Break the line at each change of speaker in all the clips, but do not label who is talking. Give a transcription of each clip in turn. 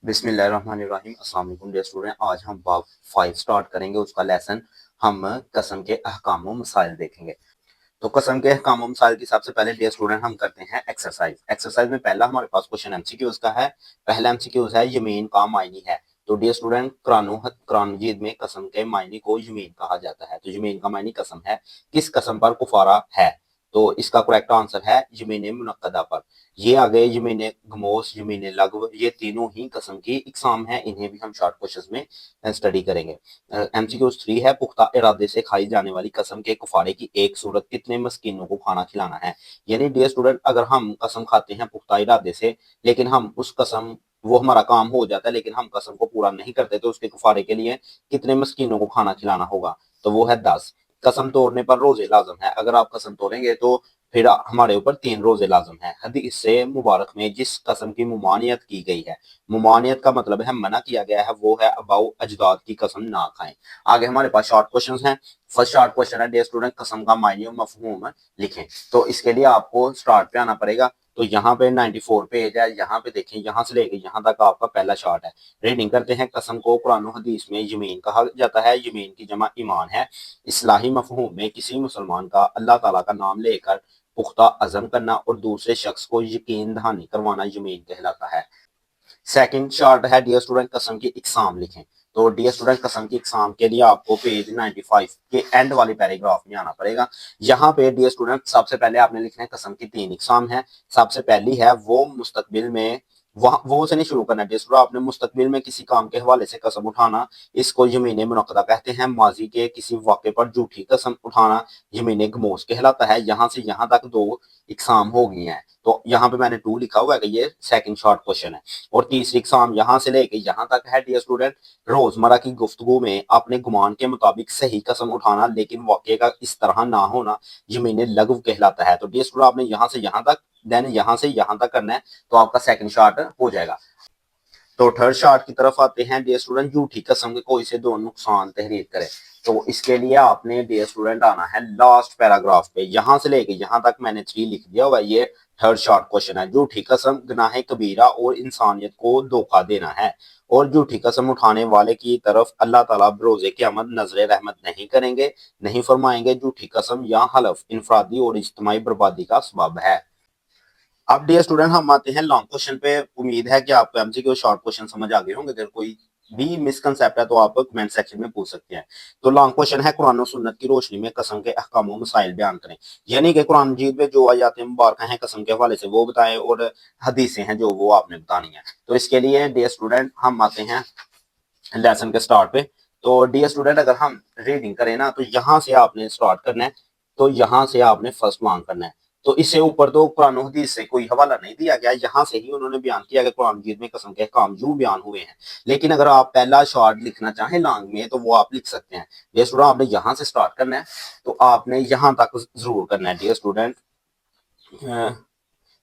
बिस्मिल्लाहिर्रहमानिर्रहीम। अस्सलाम वालेकुम डियर स्टूडेंट। आज हम बाब 5 स्टार्ट करेंगे। उसका लेसन हम कसम के अहकाम व मसाइल देखेंगे। तो कसम के अहकाम व मसाइल की सबसे पहले डियर स्टूडेंट हम करते हैं एक्सरसाइज। एक्सरसाइज में पहला हमारे पास क्वेश्चन एमसीक्यूज का है। पहला एमसीक्यूज है यमीन का मायनी है। तो डियर स्टूडेंट कुरान मजीद में कसम के मायने को यमीन कहा जाता है। तो यमीन का मायने कसम है। किस कसम पर कुफारा है? तो इसका करेक्ट आंसर है यमीन मुनक्कदा पर। ये आ गए यमीन गमोस, यमीन लगव, ये तीनों ही कसम की इकसाम है। इन्हें भी हम शॉर्ट क्वेश्चन में स्टडी करेंगे। एमसीक्यू 3 है पुख्ता इरादे से खाई जाने वाली कसम के कुफारे की एक सूरत कितने मस्कीनों को खाना खिलाना है। यानी डियर स्टूडेंट अगर हम कसम खाते हैं पुख्ता इरादे से, लेकिन हम उस कसम वो हमारा काम हो जाता है लेकिन हम कसम को पूरा नहीं करते, तो उसके कुफारे के लिए कितने मस्कीनों को खाना खिलाना होगा? तो वो है 10। कसम तोड़ने पर रोजे लाजम है। अगर आप कसम तोड़ेंगे तो फिर हमारे ऊपर 3 रोजे लाजम है। हदीस से मुबारक में जिस कसम की मुमानियत की गई है, मुमानियत का मतलब है मना किया गया है, वो है अबाउ अजदाद की कसम ना खाएं। आगे हमारे पास शॉर्ट क्वेश्चंस हैं। फर्स्ट शॉर्ट क्वेश्चन है डियर स्टूडेंट कसम का मायने और मफहूम लिखें। तो इसके लिए आपको स्टार्ट पे आना पड़ेगा। तो यहाँ पे 94 पेज है। यहाँ पे देखें, यहाँ से लेके यहाँ तक आपका पहला शॉर्ट है। रीडिंग करते हैं। कसम को कुरान और हदीस में यमीन कहा जाता है। यमीन की जमा ईमान है। इस्लाही मफहूम में किसी मुसलमान का अल्लाह ताला का नाम लेकर पुख्ता अज़म करना और दूसरे शख्स को यकीन दहानी करवाना यमीन कहलाता है। सेकंड शार्ट है डियर स्टूडेंट कसम की इकसाम लिखें। तो डियर स्टूडेंट कसम की इकसाम के लिए आपको पेज 95 के एंड वाले पैराग्राफ में आना पड़ेगा। यहाँ पे डियर स्टूडेंट सबसे पहले आपने लिखना है कसम की 3 इकसाम है। सबसे पहली है वो मुस्तकबिल में, वहाँ वो से नहीं शुरू करना है डियर स्टूडेंट, आपने मुस्तकबिल में किसी काम के हवाले से कसम उठाना, इसको यमीन मुनक्कदा कहते हैं। माजी के किसी वाक़े पर झूठी कसम उठाना यमीन गमूस कहलाता है। यहाँ से यहाँ तक 2 इकसाम हो गई हैं। तो यहाँ पे मैंने 2 लिखा हुआ है कि ये सेकंड शॉर्ट क्वेश्चन है। और तीसरी इकसाम यहाँ से लेके यहाँ तक है डियर स्टूडेंट रोजमर्रा की गुफ्तगू में अपने गुमान के मुताबिक सही कसम उठाना लेकिन वाक़े का इस तरह ना होना यमीन लगव कहलाता है। तो डियर स्टूडेंट आपने यहाँ से यहाँ तक, देन यहाँ से यहाँ तक करना है, तो आपका सेकंड शॉर्ट हो जाएगा। तो थर्ड शार्ट की तरफ आते हैं डियर स्टूडेंट। झूठी कसम के कोई से दो नुकसान तहरीर करें। तो इसके लिए आपने डियर स्टूडेंट आना है लास्ट पैराग्राफ पे। यहां से लेके यहां तक मैंने 3 लिख दिया हुआ। ये थर्ड शॉर्ट क्वेश्चन है। झूठी कसम गुनाह कबीरा और इंसानियत को धोखा देना है और झूठी कसम उठाने वाले की तरफ अल्लाह ताला बरोज़े क़यामत नजर रहमत नहीं करेंगे, नहीं फरमाएंगे। झूठी कसम या हलफ इनफरादी और इज्तिमाई बर्बादी का सबब है। अब डियर स्टूडेंट हम आते हैं लॉन्ग क्वेश्चन पे। उम्मीद है कि आपको एमसीक्यू शॉर्ट क्वेश्चन समझ आ गए होंगे। अगर कोई भी मिसकंसेप्ट है तो आप कमेंट सेक्शन में पूछ सकते हैं। तो लॉन्ग क्वेश्चन है कुरान और सुन्नत की रोशनी में कसम के अहकाम व मसाइल बयान करें। यानी कि कुरान मजीद में जो आयात मुबारक हैं कसम के हवाले से वो बताएं और हदीसें हैं जो वो आपने बतानी है। तो इसके लिए डियर स्टूडेंट हम आते हैं लेसन के स्टार्ट पे। तो डियर स्टूडेंट अगर हम रीडिंग करें ना तो यहाँ से आपने स्टार्ट करना है। तो यहाँ से आपने फर्स्ट मांग करना है। तो इससे ऊपर तो कुरान हदीस से कोई हवाला नहीं दिया गया। यहाँ से ही उन्होंने बयान किया कि कुरान मजीद में कसम के काम यूं बयान हुए हैं। लेकिन अगर आप पहला शॉर्ट लिखना चाहें लॉन्ग में तो वो आप लिख सकते हैं। डियर स्टूडेंट आपने यहाँ से स्टार्ट करना है। तो आपने यहाँ तक जरूर करना है डियर स्टूडेंट।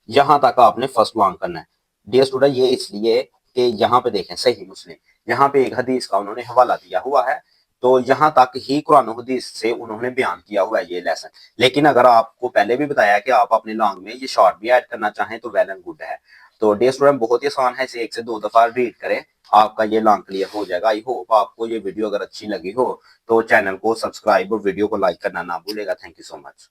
यहाँ तक आपने फर्स्ट मांग करना है डियर स्टूडेंट। ये इसलिए कि यहाँ पे देखें सही मुस्लिम, यहाँ पे एक हदीस का उन्होंने हवाला दिया हुआ है। तो यहाँ तक ही कुरान और हदीस से उन्होंने बयान किया हुआ है ये लेसन। लेकिन अगर आपको पहले भी बताया कि आप अपने लॉन्ग में ये शॉर्ट भी ऐड करना चाहें तो वेल एंड गुड है। तो डियर स्टूडेंट बहुत ही आसान है, इसे 1 से 2 दफा रीड करें, आपका ये लॉन्ग क्लियर हो जाएगा। आई होप आपको ये वीडियो अगर अच्छी लगी हो तो चैनल को सब्सक्राइब और वीडियो को लाइक करना ना भूलेगा। Thank you so much.